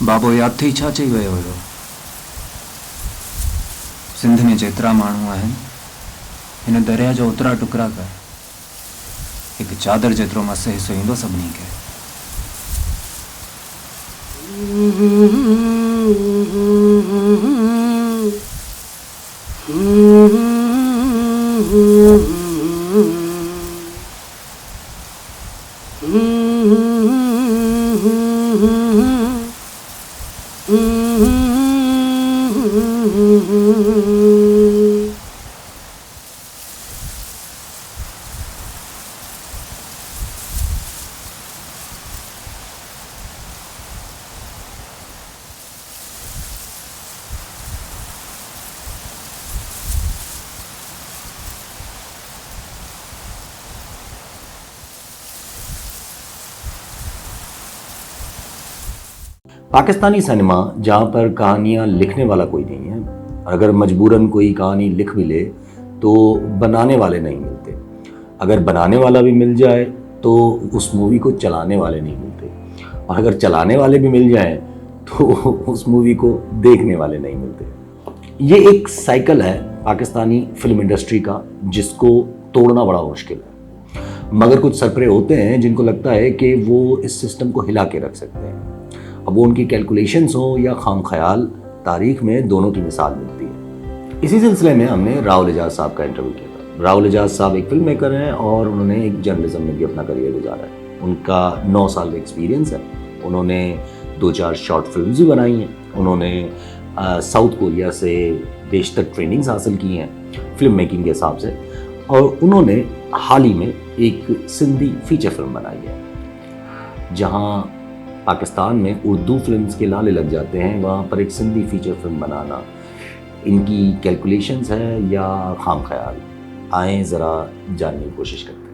बाबो याद थी छा चई वियो हुयो, सिंध में जेतिरा माण्हू आहिनि हिन दरिया जो ओतिरा टुकरा कर, हिकु चादर जेतिरो मस हिसो ईंदो सभिनी खे। पाकिस्तानी सिनेमा जहाँ पर कहानियाँ लिखने वाला कोई नहीं है, अगर मजबूरन कोई कहानी लिख भी ले तो बनाने वाले नहीं मिलते, अगर बनाने वाला भी मिल जाए तो उस मूवी को चलाने वाले नहीं मिलते, और अगर चलाने वाले भी मिल जाएं तो उस मूवी को देखने वाले नहीं मिलते। ये एक साइकिल है पाकिस्तानी फिल्म इंडस्ट्री का जिसको तोड़ना बड़ा मुश्किल है, मगर कुछ सरपरे होते हैं जिनको लगता है कि वो इस सिस्टम को हिला के रख सकते हैं। अब वो उनकी कैलकुलेशंस हो या खाम ख्याल, तारीख में दोनों की मिसाल मिलती है। इसी सिलसिले में हमने राहुल एजाज साहब का इंटरव्यू किया था। राहुल एजाज साहब एक फिल्म मेकर हैं और उन्होंने एक जर्नलिज्म में भी अपना करियर गुजारा है। उनका 9 साल का एक्सपीरियंस है। उन्होंने 2-4 शॉर्ट फिल्म्स भी बनाई हैं। उन्होंने साउथ कोरिया से देश तक ट्रेनिंग्स हासिल की हैं फिल्म मेकिंग के हिसाब से, और उन्होंने हाल ही में एक सिंधी फीचर फिल्म बनाई है। जहाँ पाकिस्तान में उर्दू फिल्म्स के लाले लग जाते हैं, वहाँ पर एक सिंधी फीचर फिल्म बनाना इनकी कैलकुलेशंस है या खाम ख्याल? आएँ ज़रा जानने की कोशिश करते हैं।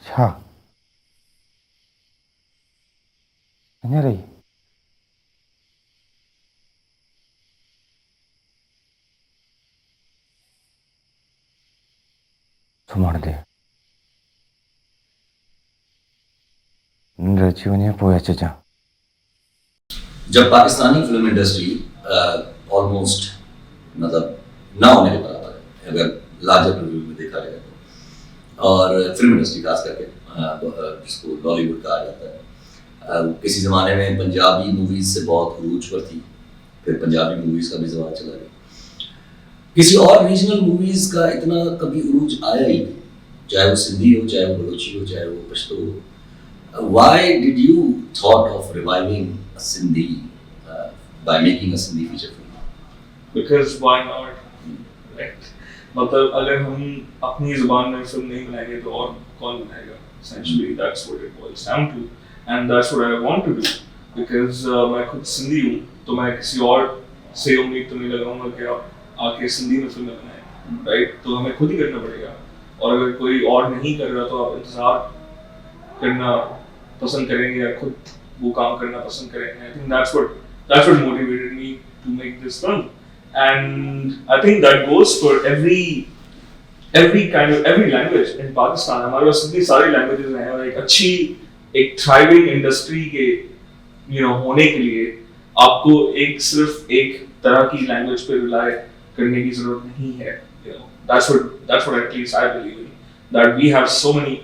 छा अञा रही सुम्हण दे, निंड अची वञे पोइ अचिजां। जब पाकिस्तानी फिल्म इंडस्ट्री ऑलमोस्ट मतलब ना होने के बराबर है अगर लार्जर रिव्यू में देखा जाए तो, और फिल्म इंडस्ट्री खास करके जिसको लॉलीवुड कहा जाता है, किसी ज़माने में पंजाबी मूवीज़ से बहुत उरूज पर थी, फिर पंजाबी मूवीज़ का भी ज़माना चला गया, किसी और रीजनल मूवीज़ का इतना कभी उरूज आया ही नहीं, चाहे वो सिंधी हो, चाहे वो बलोची हो, चाहे वो पश्तो हो। Why did you thought of reviving a Sindhi by making a Sindhi feature film? Because why not? Right? मतलब अगर हम अपनी ज़ुबान में फिल्म नहीं बनाएंगे तो और कौन बनाएगा? Essentially, that's what it boils down to, and that's what I want to do. Because मैं खुद सिंधी हूँ, तो मैं किसी और से उम्मीद तो नहीं लगाऊंगा कि आप आके सिंधी में फिल्में बनाएं, राइट? तो हमें खुद ही करना पड़ेगा, और अगर कोई और नहीं कर रहा तो आप इंतजार करना पसंद करेंगे या खुद वो काम करना पसंद करेंगे. I think that's what motivated me to make this film, and I think that goes for every language in Pakistan. हमारे पास इतनी सारी languages हैं, और एक अच्छी एक thriving industry के होने के लिए आपको सिर्फ एक तरह की language पे rely करने की जरूरत नहीं है. That's what at least I believe in, that we have so many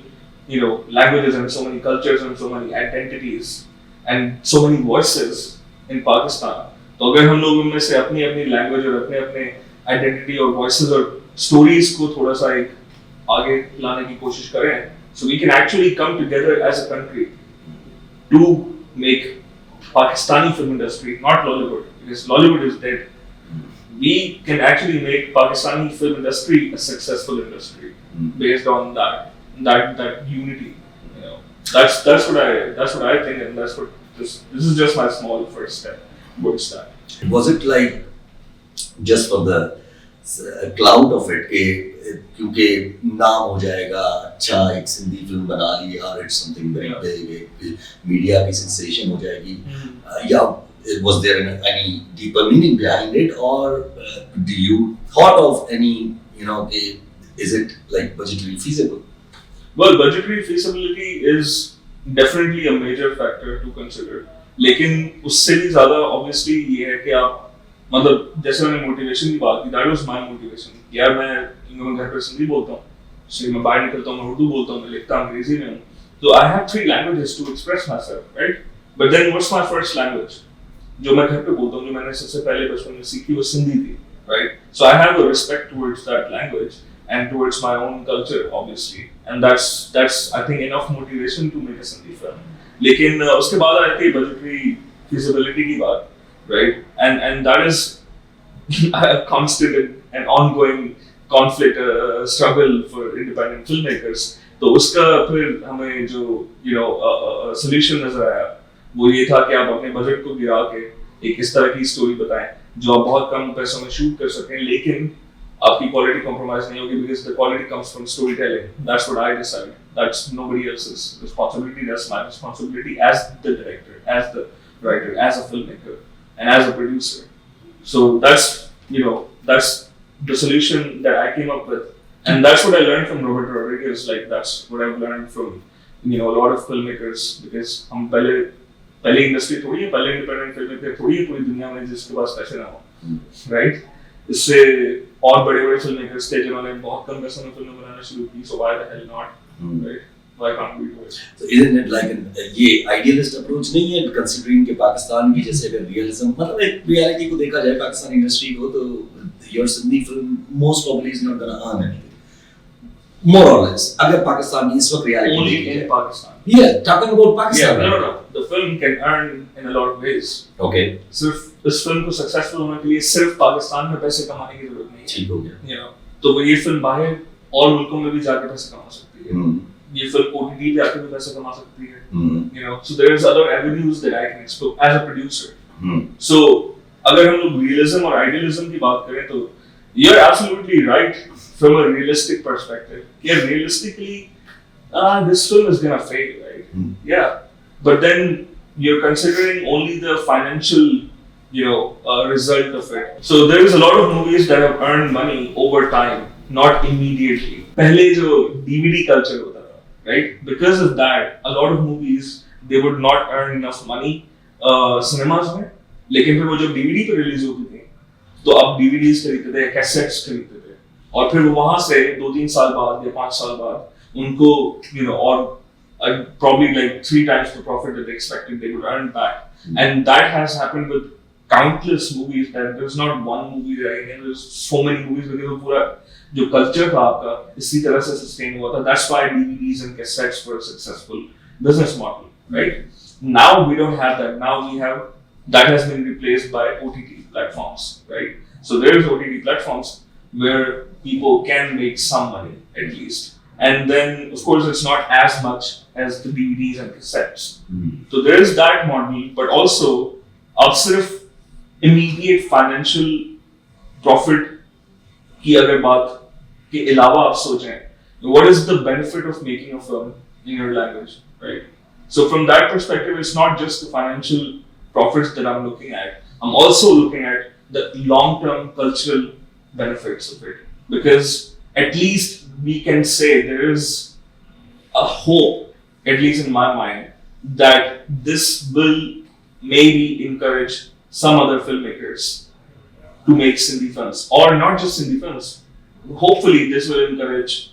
languages and so many cultures and so many identities and so many voices in Pakistan. तो अगर हम लोग उनमें से अपनी language और अपने identity और voices और stories को थोड़ा सा एक आगे लाने की कोशिश करें, so we can actually come together as a country to make Pakistani film industry, not Lollywood, because Lollywood is dead. We can actually make Pakistani film industry a successful industry based on that unity. That's what I think, and that's what this is just my small first step towards that. Was it like just for the cloud of it कि क्योंकि नाम हो जाएगा, अच्छा एक Sindhi film बना ली और it's something very big, media की sensation हो जाएगी, या was there any deeper meaning behind it, or do you thought of any is it like budgetary feasible? Well, budgetary feasibility is definitely a major factor to consider, लेकिन उससे भी ज़्यादा obviously ये है कि आप मतलब जैसे मैंने motivation की बात की, that was my motivation. यार मैं घर पर सिंधी बोलता हूँ, so मैं बाहर निकलता हूँ, मैं उर्दू बोलता हूँ, मैं लिखता हूँ अंग्रेजी में हूँ, तो I have 3 languages to express myself, right? But then what's my first language? जो मैं घर पे बोलता हूँ, जो मैंने सबसे पहले बचपन में सीखी वो सिंधी थी, right? So I have a respect towards that language and towards my own culture, obviously, and that's I think enough motivation to make a Sindhi film. लेकिन उसके बाद आती है budgetary feasibility की बात, right? And that is a constant and ongoing conflict, struggle for independent filmmakers. तो उसका फिर हमें जो solution नजर आया वो ये था कि आप अपने बजट को गिरा के एक इस तरह की स्टोरी बताएं जो आप बहुत कम पैसों में शूट कर सकें, लेकिन आपकी क्वालिटी कॉम्प्रोमाइज नहीं होगी, because the quality comes from storytelling. That's what I decided. That's nobody else's responsibility. That's my responsibility as the director, as the writer, as a filmmaker, and as a producer. So that's the solution that I came up with, and that's what I learned from Robert Rodriguez. Like that's what I've learned from a lot of filmmakers, because हम पहले industry थोड़ी है, पहले independent filmmaker थोड़ी है पूरी दुनिया में जिसके पास पैसे ना हो, राइट? इससे और बड़े फिल्ममेकर्स थे जिन्होंने बहुत कम पैसों में फिल्में बनाना शुरू की, so why the hell not, right? Why can't we do it? So isn't it like ये idealist approach नहीं है, considering कि पाकिस्तान की जैसे अगर realism मतलब एक reality को देखा जाए पाकिस्तान इंडस्ट्री को, तो your Sindhi film most probably is not gonna earn anything. More or less, अगर पाकिस्तान की इस वक्त reality only in Pakistan. Yeah, talking about Pakistan. Yeah, no. The film can earn in a lot of ways. Okay. सिर्फ इस film को successful होने के लिए सिर्फ पाकिस्तान में पैसे कमाने की जरूरत नहीं है. ठीक हो गया. तो वो ये फिल्म बाहर और मुल्कों में भी जाके पैसे कमा सकती है. ये फिल्म OTT पे आके भी पैसे कमा सकती है. So there is other avenues that I can explore as a producer. So अगर हम लोग realism और idealism की बात करें तो you're absolutely right from a realistic perspective. Yeah, realistically, this film is gonna fail, right? Yeah, but then you're considering only the financial, result of it. So there is a lot of movies that have earned money over time, not immediately. पहले जो DVD culture होता था, right? Because of that, a lot of movies they would not earn enough money cinemas में, लेकिन फिर वो जब DVD पे रिलीज होती थी, तो अब DVDs खरीदते थे, कैसेट्स खरीदते थे, और फिर वहां से 2-3 साल बाद या 5 साल बाद उनको और probably like 3 times the profit that they expected they would earn back. And that has happened with countless movies. That there's not one movie that there's so many movies because वो पूरा जो culture था आपका इसी तरह से sustain हुआ था. That's why DVDs and cassettes were a successful business model, right? Now we don't have that. Now we have that has been replaced by OTT platforms, right? So there's OTT platforms where people can make some money at least, and then of course it's not as much as the DVDs and cassettes. So there is that model, but also आप सिर्फ immediate financial profit की अगर बात के अलावा आप सोचें, what is the benefit of making a film in your language, right? So from that perspective, it's not just the financial profits that I'm looking at. I'm also looking at the long-term cultural benefits of it, because at least we can say there is a hope, at least in my mind, that this will maybe encourage some other filmmakers to make Sindhi films, or not just Sindhi films. Hopefully, this will encourage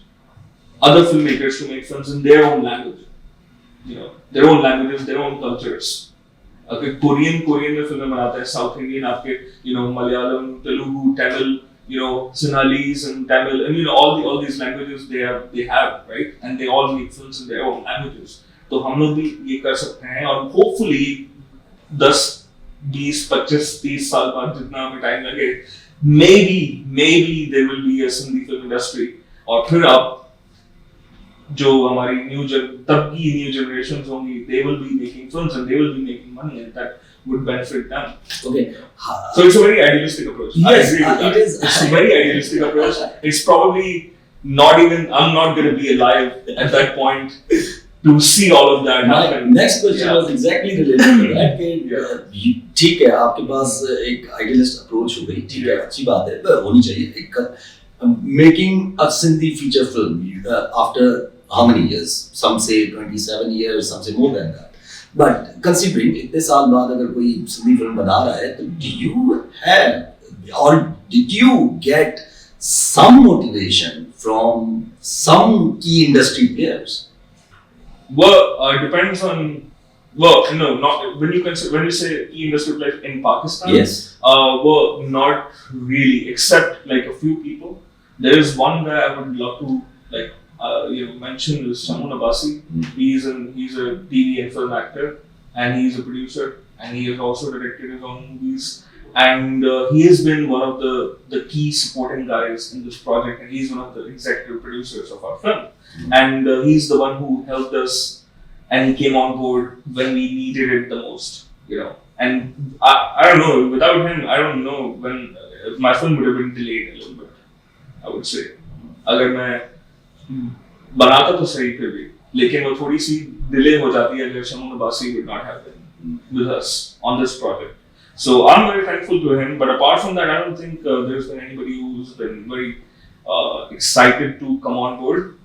other filmmakers to make films in their own language, their own languages, their own cultures. अगर Korean में फिल्में बनाते हैं, south Indian आपके Malayalam, Telugu, Tamil, Sinhalese and Tamil, and all these languages they have, right? And they all make films in their own languages. तो हम लोग भी ये कर सकते हैं, और hopefully 10, 20, 25, 30 साल बाद जितना हमें टाइम लगे, maybe there will be a Sindhi film industry, और फिर आप जो हमारी तब की न्यू जनरेशंस होंगी, they will be making films and they will be making money, and that would benefit them. Okay. So it's a very idealistic approach. Yes, I agree with that. it is. It's a very idealistic approach. It's probably not even, I'm not going to be alive at that point to see all of that happen. My next question was exactly related to that. कि ठीक है, आपके पास एक idealist approach हो गई, ठीक है, अच्छी बात है, होनी चाहिए. एक making a Sindhi feature film after how many years? Some say 27 years, some say more than that. But considering इतने साल बाद अगर कोई Sindhi film बना रहा है, तो do you have or did you get some motivation from some key industry players? Well, depends on. Well, no, not when you say key industry players in Pakistan. Yes. Well, not really, except like a few people. There is one guy I would love to mention is Shamun Abbasi. He's a TV and film actor, and he's a producer, and he has also directed his own movies. And he has been one of the key supporting guys in this project, and he's one of the executive producers of our film. And he's the one who helped us, and he came on board when we needed it the most, And I don't know, without him, I don't know when my film would have been delayed a little bit, I would say. अगर मैं बनाता तो सही फिर भी, लेकिन वो थोड़ी सी डिले हो जाती है अगर Shamun Abbasi would not have been with us on this project. So I'm very thankful to him, but apart from that, I don't think there's been anybody who's been very excited to come on board.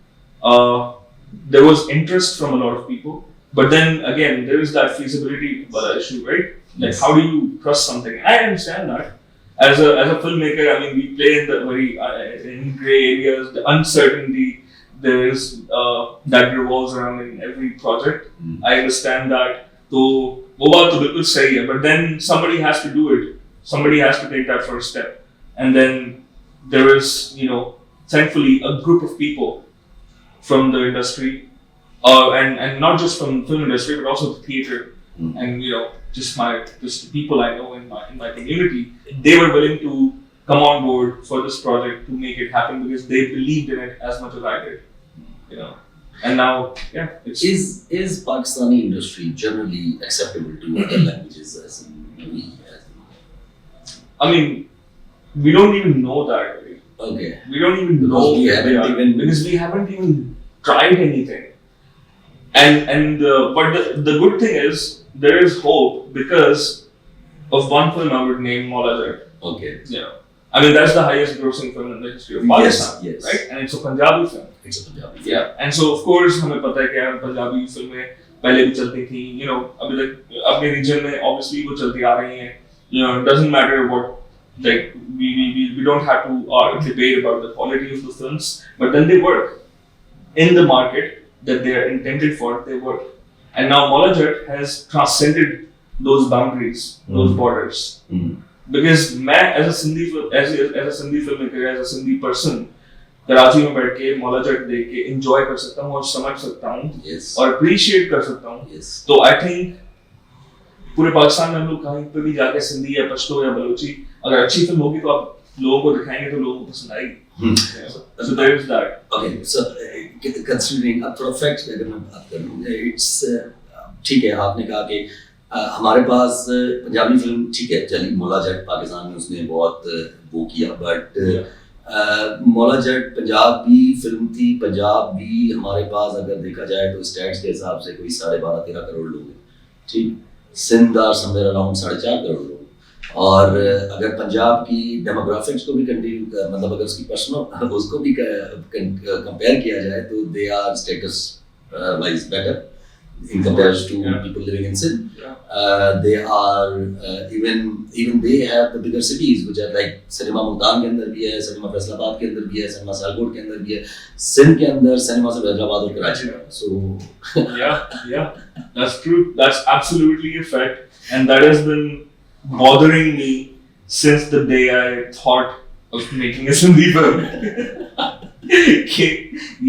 There was interest from a lot of people, but then again, there is that feasibility issue, right? Like, how do you trust something? I understand that. As a filmmaker, I mean, we play in the very in gray areas, the uncertainty there is that revolves around in every project. I understand that. So, वो बात तो बिल्कुल सही है, but then somebody has to do it. Somebody has to take that first step, and then there is, thankfully, a group of people from the industry, and not just from the film industry, but also the theater, and just the people I know in my community. They were willing to come on board for this project to make it happen because they believed in it as much as I did, And now, it's... Is Pakistani industry generally acceptable to other languages as in I mean, we don't even know that, right? Okay. We don't even know because we haven't even tried anything. And but the good thing is there is hope because of one film I would name Maulajat. Okay. I mean, that's the highest grossing film in the history of Pakistan, yes. right? And it's a Punjabi film. It's a Punjabi film. Yeah, and so of course हमें पता है कि पंजाबी फिल्में पहले भी चलती थी, अभी तक अपने रीजन में obviously वो चलती आ रही हैं, it doesn't matter what, like we don't have to debate about the quality of the films, but then they work in the market that they are intended for, they work. And now Maulajat has transcended those boundaries, those borders. Because मैं as a Sindhi filmmaker, as a Sindhi person, Karachi में बैठ के Maulajat देख के enjoy कर सकता हूँ और समझ सकता हूँ और appreciate कर सकता हूँ. तो I think पूरे पाकिस्तान में हम लोग कहीं पे भी जाके सिंधी या पश्तो या बलोची अगर अच्छी फिल्म होगी तो आप लोगों को दिखाएंगे तो लोगों को पसंद आएगी. Yeah. So there is that. Okay, so considering अब थोड़ा facts पे अगर मैं बात कर लूँ, it's ठीक है, आपने कहा कि हमारे पास पंजाबी फिल्म ठीक है चली, मौला जट पाकिस्तान में उसने बहुत वो किया, बट मौला जट पंजाबी फिल्म थी, पंजाब भी हमारे पास अगर देखा जाए तो स्टैट्स के हिसाब से कोई 12.5-13 करोड़ लोग हैं, ठीक, Sindh are somewhere around 4.5 crore लोग, और अगर पंजाब की डेमोग्राफिक्स को भी कंटिन्यू मतलब अगर उसकी पर्सनल उसको भी कंपेयर किया जाए तो they are status wise better in comparison to people living in Sindh. They are even they have the bigger cities which are like cinema Multan के अंदर भी है, सिनेमा फैसलाबाद के अंदर भी है, सिनेमा सियालकोट के अंदर भी है, सिंध के अंदर सिनेमा से हैदराबाद और कराची है. So yeah, that's true. That's absolutely a fact, and that has been bothering me since the day I thought of making a Sindhi film. कि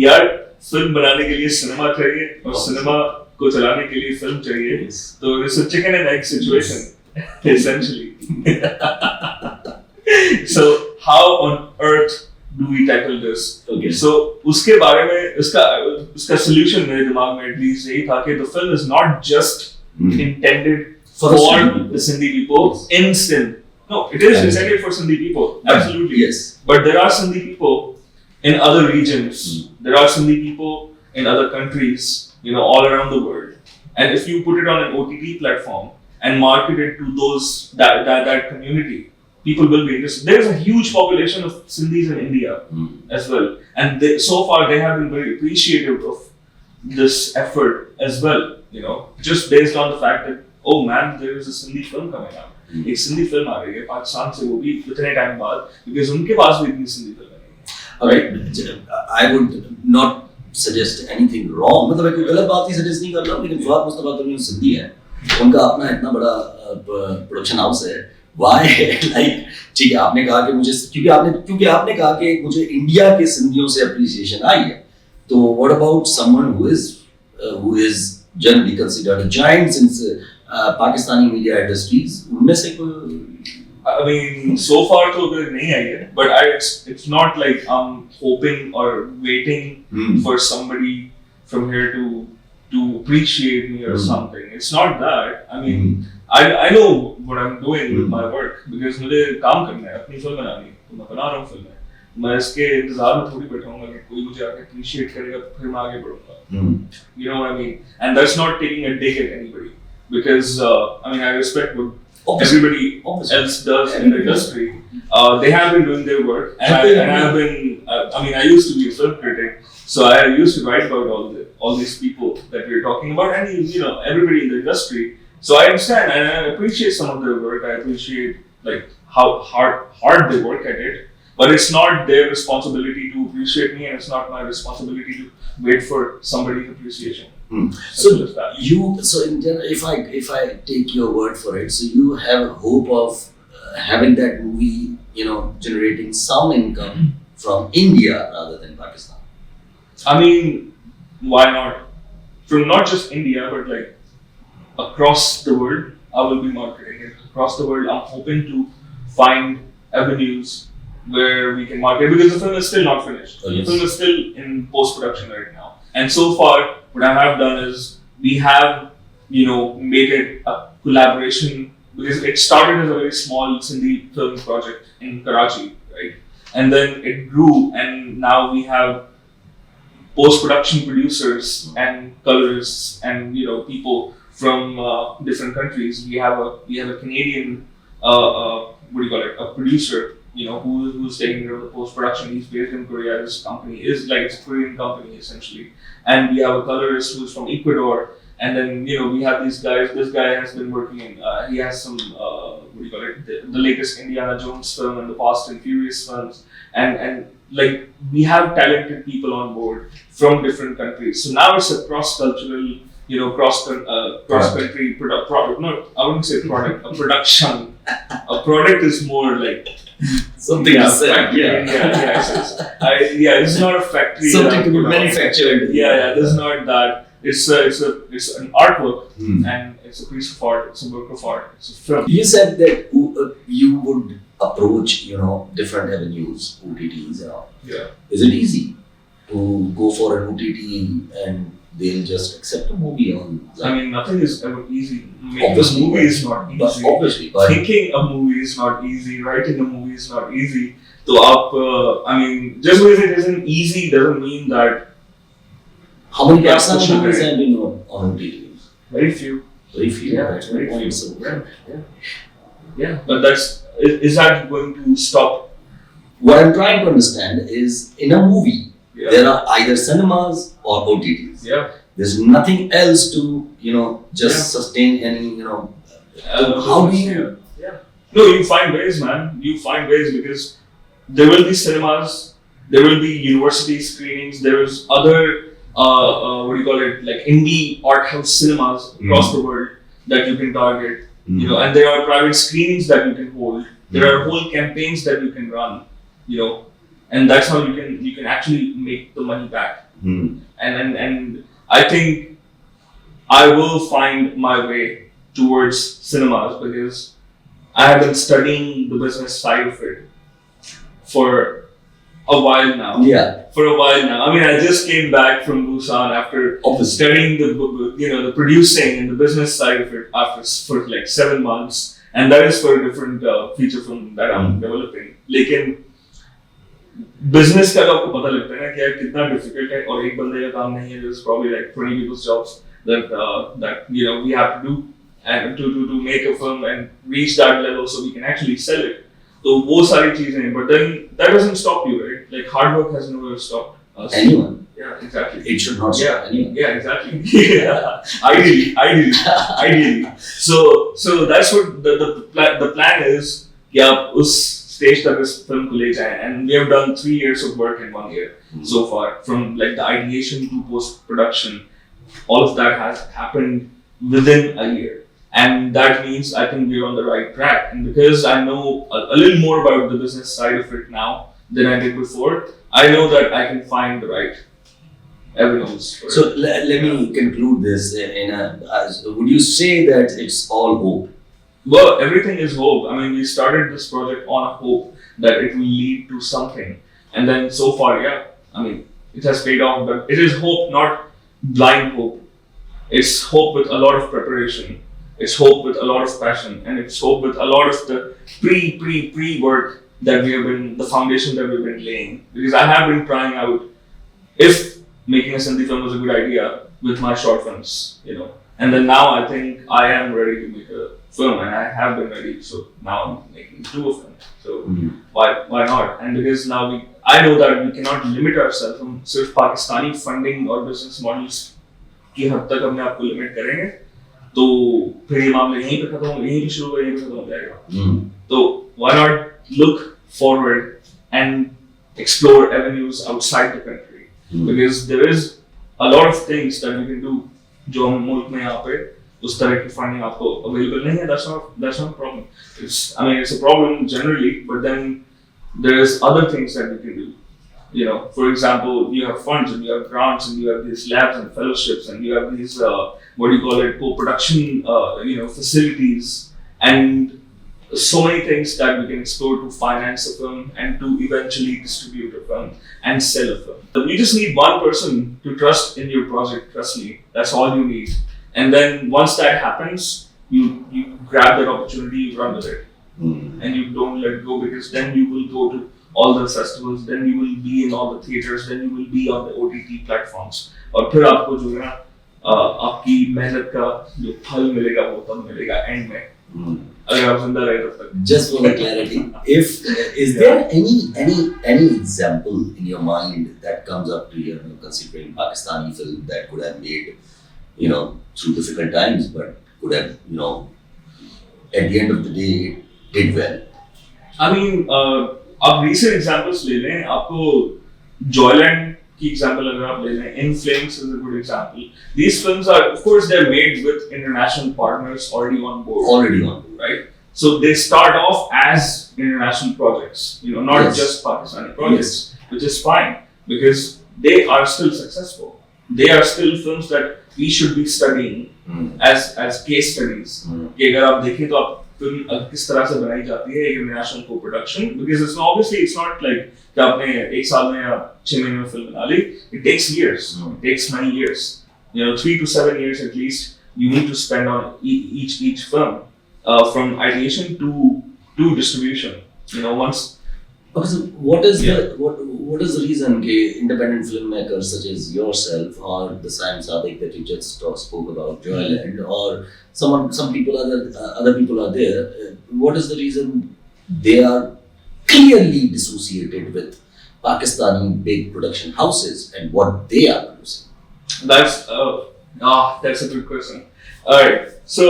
यार फिल्म बनाने के लिए सिनेमा चाहिए और सिनेमा को चलाने के लिए फिल्म चाहिए, तो it's a chicken and egg situation essentially. So how on earth do we tackle this? Okay. So उसके बारे में उसका solution मेरे दिमाग में at least यही था कि the film is not just intended for the Sindhi people in Sindh. No, it is intended for Sindhi people. Absolutely. Yes. But there are Sindhi people in other regions. There are Sindhi people in other countries, all around the world. And if you put it on an OTT platform and market it to that community, people will be interested. There is a huge population of Sindhis in India as well. And so far they have been very appreciative of this effort as well, just based on the fact that, oh man, there is a Sindhi film coming out. एक Sindhi film आ रही है पाकिस्तान से, वो भी इतने time बाद, because उनके पास भी इतनी सिंधी फिल्म नहीं है. Alright, I would not suggest anything wrong. मतलब मैं कोई गलत बात ही suggest नहीं कर रहा हूँ, लेकिन फवाद मुस्तफा तो सिंधी है, उनका अपना इतना बड़ा प्रोडक्शन हाउस है. Why like ठीक है आपने कहा कि मुझे क्योंकि आपने कहा कि मुझे इंडिया के सिंधियों से अप्रिसिएशन आई है, तो what about someone who is generally considered a giant since Pakistani media industries, उनमें से कोई I mean, so far तो अगर नहीं आई है, but it's not like I'm hoping or waiting for somebody from here to appreciate me or something. It's not that. I mean, I know what I'm doing with my work because मुझे काम करना है, अपनी film बनानी है, तो मैं बना रहा हूँ फिल्में. मैं इसके इंतजार में थोड़ी बैठाऊंगा कि कोई मुझे आके appreciate करेगा फिर मैं आगे बढ़ूंगा. You know what I mean? And that's not taking a dig at anybody because I respect what everybody else does in the industry. They have been doing their work, and I have been. I used to be a film critic, so I used to write about all these people that we're talking about, and everybody in the industry. So I understand and I appreciate some of their work. I appreciate like how hard they work at it, but it's not their responsibility to appreciate me, and it's not my responsibility to wait for somebody's appreciation. So in general, if I take your word for it, so you have hope of having that movie, generating some income from India rather than Pakistan. I mean, why not? From not just India, but like across the world, I will be marketing it across the world. I'm hoping to find avenues where we can market because the film is still not finished. Oh, yes. The film is still in post-production right now. And so far, what I have done is we have, made it a collaboration because it started as a very small Sindhi film project in Karachi, right? And then it grew, and now we have post-production producers and colorists and people from different countries. We have a Canadian a producer. Who's taking care of the post-production. He's based in Korea. This company is like it's a Korean company essentially. And we have a colorist who's from Ecuador. And then, we have these guys. This guy has been working in, he has some, the latest Indiana Jones film and the Fast and Furious films. And like, we have talented people on board from different countries. So now it's a cross-cultural, cross-country product. No, I wouldn't say product, a production. A product is more like something to say. It's not a factory. Something to be manufactured. This is not that. It's an artwork and it's a piece of art. It's a work of art. It's a film. You said that you would approach, different avenues, OTTs and all. Yeah. Is it easy to go for an OTT and they'll just accept a movie on? I mean, nothing is ever easy. Making Obviously, a movie is not easy. Obviously, but Thinking a movie is not easy. Writing a movie is not easy. So, I mean, just because it isn't easy doesn't mean that. how many Yeah, Pakistani sure. movies have been on OTT? Very few. Very few. Yeah, That's very my point. few. So, Yeah. Yeah, but is that going to stop? what I'm trying to understand is, in a movie, Yeah. there are either cinemas or OTTs. Yeah. There's nothing else to, just Yeah. sustain any, how do you? Yeah. No, you find ways, man. You find ways because there will be cinemas, there will be university screenings, there is other, what do you call it, like indie art house cinemas across the world that you can target. And there are private screenings that you can hold. There are whole campaigns that you can run, and that's how you can actually make the money back. And I think I will find my way towards cinemas because I have been studying the business side of it for a while now. Yeah. For a while now. I mean, I just came back from Busan after studying the producing and the business side of it for like 7 months, and that is for a different feature film that I'm developing. लेकिन business का तो आपको पता लगता है ना कि यार कितना difficult है और एक बंदे का काम नहीं है. There's probably like 20 people's jobs that we have to do and to make a film and reach that level so we can actually sell it. So वो सारी चीजें, but then that doesn't stop you, right? Like hard work has never stopped us. Anyone. Yeah, exactly. It should not stop anyone. Yeah, exactly. Yeah. Ideally. So that's what the plan is. कि आप उस stage तक इस film को ले जाएं, and we have done 3 years of work in 1 year so far, from like the ideation to post production. All of that has happened within a year. And that means I think we're on the right track. And because I know a little more about the business side of it now than I did before, I know that I can find the right avenues. So let me conclude this would you say that it's all hope? Well, everything is hope. I mean, we started this project on a hope that it will lead to something. And then so far, yeah, I mean, it has paid off. But it is hope, not blind hope. It's hope with a lot of preparation. It's hope with a lot of passion, and it's hope with a lot of the pre work that the foundation that we've been laying. Because I have been trying out if making a Sindhi film was a good idea with my short films, And then now I think I am ready to make a film, and I have been ready. So now I'm making 2 of them. So why not? And because now I know that we cannot limit ourselves from सिर्फ Pakistani funding or business models की हद तक अपने आप को limit करेंगे. तो फिर ये मामला यहीं पे खत्म हो, यहीं पे शुरू हो, यहीं पे खत्म हो जाएगा. तो why not look forward and explore avenues outside the country? Because there is a lot of things that we can do जो हम मुल्क में यहाँ पे उस तरह की funding आपको available नहीं है. That's not a problem. It's a problem generally, but then there's other things that we can do. For example, you have funds and you have grants and you have these labs and fellowships and you have these co-production facilities and so many things that we can explore to finance a film and to eventually distribute a film and sell a film. You just need one person to trust in your project. Trust me, that's all you need. And then once that happens, you grab that opportunity, you run with it, and you don't let go, because then you will go to all the festivals, then you will be in all the theaters, then you will be on the OTT platforms. और फिर आपको जो है ना आपकी मेहनत का जो फल मिलेगा वो तब मिलेगा end में. अगर आप जिंदा रहे तब तक. Just for the clarity, is there any example in your mind that comes up to you, considering Pakistani film that could have made, through difficult times, but could have, at the end of the day, did well? I mean, आप recent examples ले लें. आपको Joyland की example अगर आप ले लें, In Flames is a good example. These films are, of course, they're made with international partners already on board. Right? So they start off as international projects, not just Pakistani projects, which is fine because they are still successful. They are still films that we should be studying as case studies. कि अगर आप देखें तो आप film किस तरह से बनाई जाती है एक इंटरनेशनल को production, because it's obviously it's not like कि आपने एक साल में या 6 महीने में फिल्म बना ली. It takes years, it takes many years, 3 to 7 years at least you need to spend on each film, from ideation to distribution, once. Okay, so what is the reason that independent filmmakers such as yourself or the Sam Sadiq that you just spoke about, Joyland, or some people other people are there? What is the reason they are clearly dissociated with Pakistani big production houses and what they are producing? That's a good question. All right, so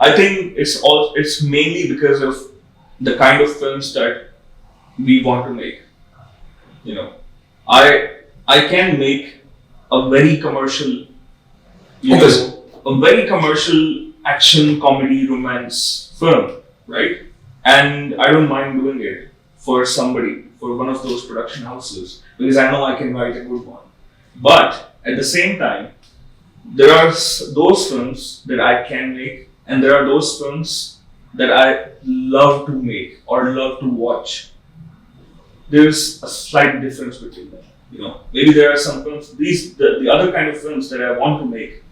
I think it's mainly because of the kind of films that we want to make. I can make a very commercial, a very commercial action comedy romance film, right? And I don't mind doing it for one of those production houses, because I know I can write a good one. But at the same time, there are those films that I can make, and there are those films that I love to make or love to watch. There's a slight difference between them. Maybe there are some films. The other kind of films that I want to make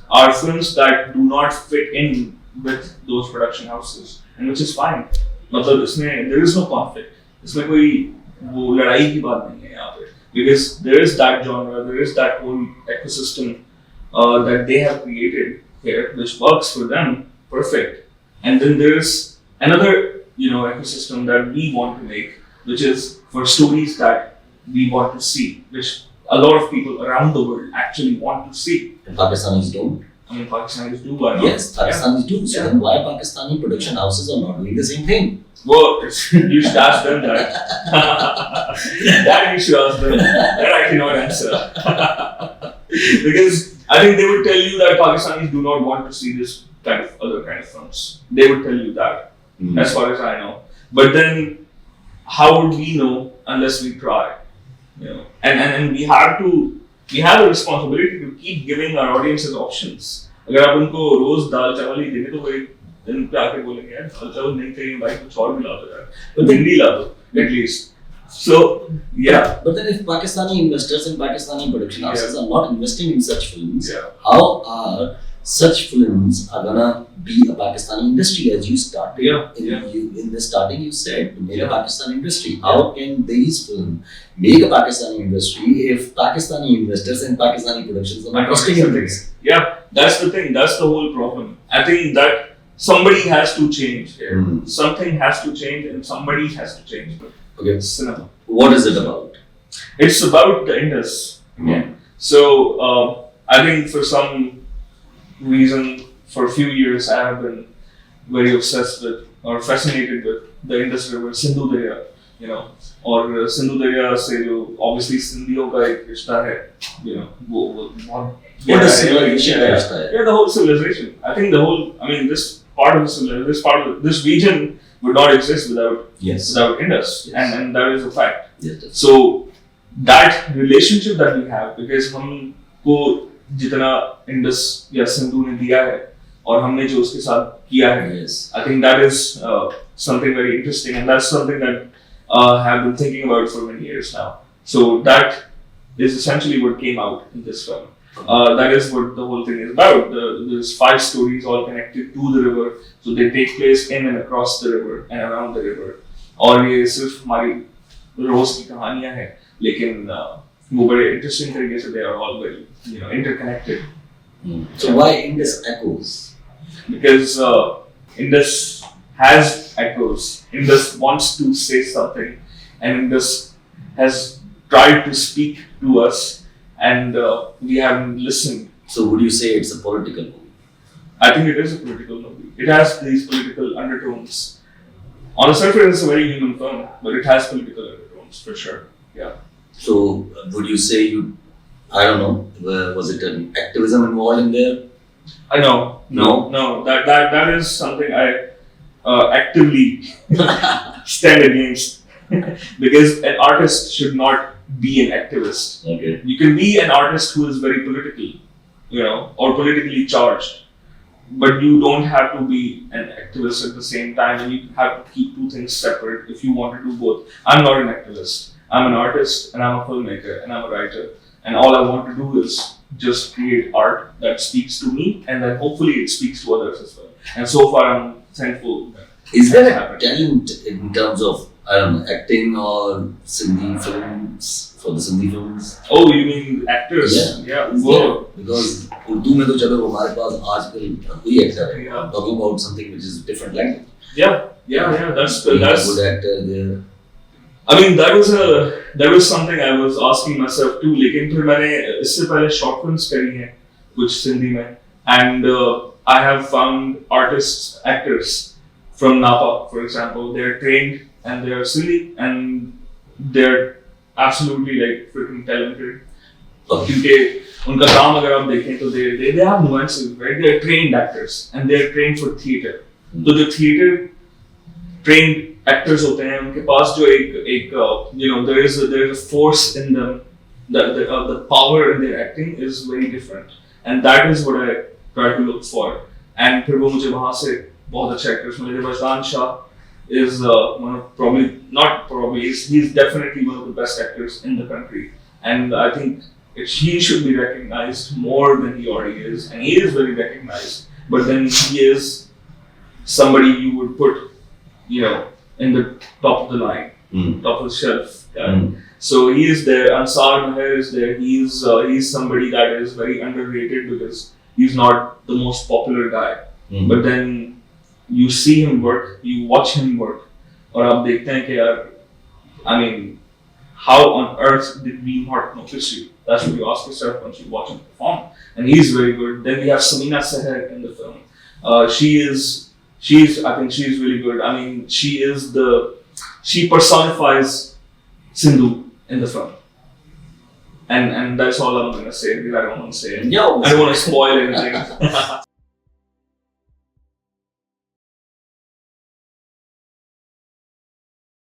are films that do not fit in with those production houses, and which is fine. मतलब इसमें there is no conflict. इसमें कोई वो लड़ाई की बात नहीं है यहाँ पे, because there is that genre, there is that whole ecosystem that they have created here, which works for them perfect. And then there is another ecosystem that we want to make, which is for stories that we want to see, which a lot of people around the world actually want to see. And Pakistanis don't. I mean, Pakistanis do. Why not? Yes, Pakistanis do. So then why Pakistani production houses are not doing the same thing? Well, you should ask them that. That you should ask them. That I cannot answer. Because I think they would tell you that Pakistanis do not want to see this other kind of films. They would tell you that, as far as I know. But then, how would we know unless we try? And we have a responsibility to keep giving our audiences options. अगर आप उनको रोज दाल चावल ही देंगे तो वो एक दिन पे आके बोलेंगे यार दाल चावल नहीं चाहिए भाई, कुछ और भी ला दो यार, तो भिंडी ला दो at least. So yeah. But then if Pakistani investors and Pakistani production houses are not investing in such films, how are such films are gonna be a Pakistani industry? As you started in the starting, you said to make a Pakistani industry. How can these films make a Pakistani industry if Pakistani investors and Pakistani productions are not investing in this? Yeah, that's the thing. That's the whole problem. I think that somebody has to change here. Something has to change, and somebody has to change. Okay. Cinema. What is it about? It's about the Indus again. So I think for some reason, for a few years, I have been very obsessed with or fascinated with the Indus River, Sindhu Darya, और सिंधु दरिया से जो obviously सिंधियों का एक रिश्ता है, वो बहुत the whole civilization. I think this region would not exist without Indus, and that is a fact. Yes. So that relationship that we have, because हमको जितना इंडस या सिंधु ने दिया है और हमने जो उसके साथ किया है, I think that is something very interesting, and that's something that I have been thinking about for many years now. So that is essentially what came out in this film. That is what the whole thing is about. There's 5 stories all connected to the river, so they take place in and across the river and around the river. और ये सिर्फ हमारी रोज की कहानियां हैं, लेकिन वो बड़े interesting तरीके से they are all very interconnected. So why Indus Echoes? Because Indus has echoes. Indus wants to say something, and Indus has tried to speak to us, and we haven't listened. So would you say it's a political movie? I think it is a political movie. It has these political undertones. On the surface, it's a very human film, but it has political undertones for sure. Yeah. So would you say I don't know, was it an activism involved in there? I know. No. That is something I actively stand against. Because an artist should not be an activist. Okay. You can be an artist who is very political, or politically charged. but you don't have to be an activist at the same time, and you have to keep two things separate if you want to do both. I'm not an activist. I'm an artist, and I'm a filmmaker, and I'm a writer, and all I want to do is just create art that speaks to me, and then hopefully it speaks to others as well. And so far, I'm thankful that Is there that's a happened. talent in terms of, I don't know, acting or Sindhi films, for the Sindhi films? Oh, you mean actors? Yeah. Is Whoa. there? Because Urdu में तो चलो हमारे पास आजकल कोई actor है. Yeah. I'm talking about something which is different language. Yeah. That's Being a good actor there. I mean, that was something I was asking myself too. लेकिन फिर मैंने इससे पहले short films करी हैं कुछ सिंधी में, and I have found actors from Napa, for example. They're trained and they're Sindhi and they're absolutely like freaking talented. क्योंकि उनका काम अगर आप देखें तो they have nuances, right? They're trained actors and they're trained for theatre. तो जो theatre trained actors होते हैं उनके पास जो एक there is a force in them, the power in their acting is very different, and that is what I try to look for. And फिर वो मुझे वहाँ से बहुत अच्छे actors मिले. Vajdan Shah is one of he's definitely one of the best actors in the country, and I think he should be recognized more than he already is, and he is very recognized. But then he is somebody you would put, in the top of the line, top of the shelf. So he is there. Ansar Meher is there. He's somebody that is very underrated because he's not the most popular guy. But then you see him work, you watch him work, और आप देखते हैं कि यार, I mean, how on earth did we not notice you? That's what you ask yourself once you watch him perform. And he's very good. Then we have Samina Seher in the film. I think she's really good. I mean, she personifies Sindhu in the film. And that's all I'm gonna say because I don't want to say anything. I don't want to spoil anything.